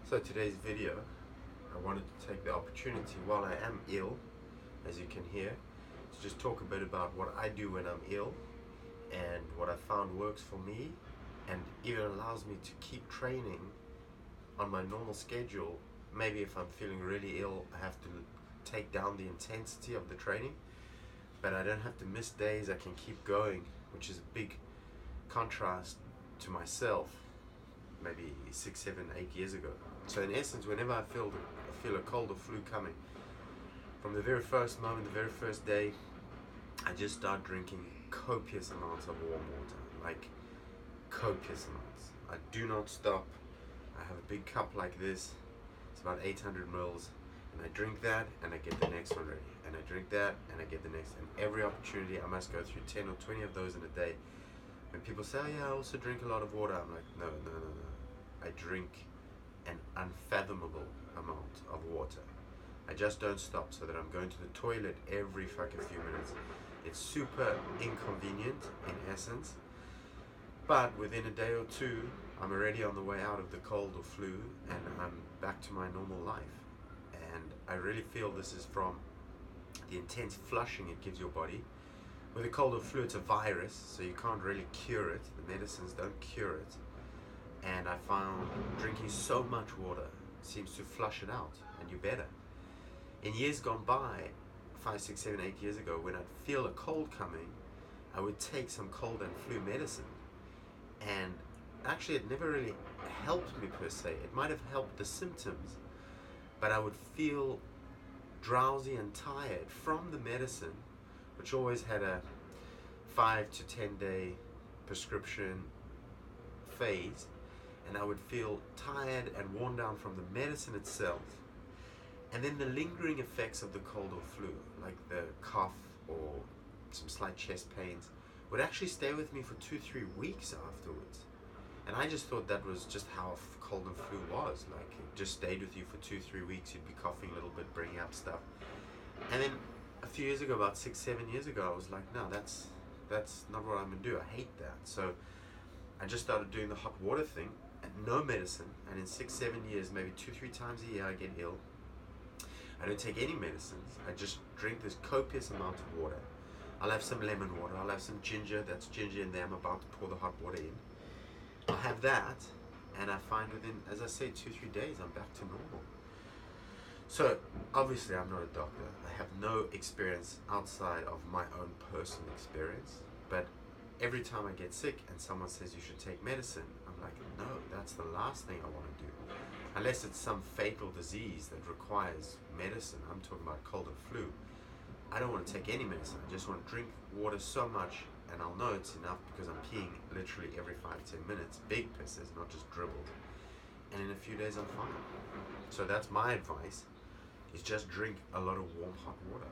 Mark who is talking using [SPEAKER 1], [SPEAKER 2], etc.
[SPEAKER 1] So today's video, I wanted to take the opportunity while I am ill, as you can hear, to just talk a bit about what I do when I'm ill and what I found works for me and even allows me to keep training on my normal schedule. Maybe if I'm feeling really ill, I have to take down the intensity of the training, but I don't have to miss days. I can keep going, which is a big contrast to myself maybe 6, 7, 8 years ago. So in essence, whenever I feel a cold or flu coming, from the very first moment, the very first day, I just start drinking copious amounts of warm water, like copious amounts. I do not stop. I have a big cup like this. It's about 800 mils, and I drink that, and I get the next one ready, and I drink that, and I get the next. And every opportunity, I must go through 10 or 20 of those in a day. When people say, "Oh yeah, I also drink a lot of water," I'm like, no. I drink an unfathomable amount of water. I just don't stop, so that I'm going to the toilet every fucking few minutes. It's super inconvenient in essence, but within a day or two, I'm already on the way out of the cold or flu, and I'm back to my normal life. And I really feel this is from the intense flushing it gives your body. With a cold or flu, it's a virus, so you can't really cure it. The medicines don't cure it. And I found drinking so much water seems to flush it out, and you're better. In years gone by, 5, 6, 7, 8 years ago, when I'd feel a cold coming, I would take some cold and flu medicine. And actually, it never really helped me per se. It might have helped the symptoms, but I would feel drowsy and tired from the medicine, which always had a 5 to 10 day prescription phase, and I would feel tired and worn down from the medicine itself, and then the lingering effects of the cold or flu, like the cough or some slight chest pains, would actually stay with me for 2-3 weeks afterwards. And I just thought that was just how cold and flu was. Like, it just stayed with you for 2-3 weeks. You'd be coughing a little bit, bringing up stuff. And then a few years ago, about 6, 7 years ago, I was like, no, that's not what I'm gonna do. I hate that. So I just started doing the hot water thing and no medicine. And in 6, 7 years, maybe 2-3 times a year, I get ill. I don't take any medicines. I just drink this copious amount of water. I'll have some lemon water. I'll have some ginger. That's ginger in there. I'm about to pour the hot water in. I'll have that, and I find within, as I say, 2-3 days, I'm back to normal. So obviously, I'm not a doctor. I have no experience outside of my own personal experience. But every time I get sick and someone says you should take medicine, I'm like, no, that's the last thing I want to do. Unless it's some fatal disease that requires medicine. I'm talking about cold and flu. I don't want to take any medicine. I just want to drink water so much, and I'll know it's enough because I'm peeing literally every 5-10 minutes. Big pisses, not just dribbles. And in a few days, I'm fine. So that's my advice, is just drink a lot of warm, hot water.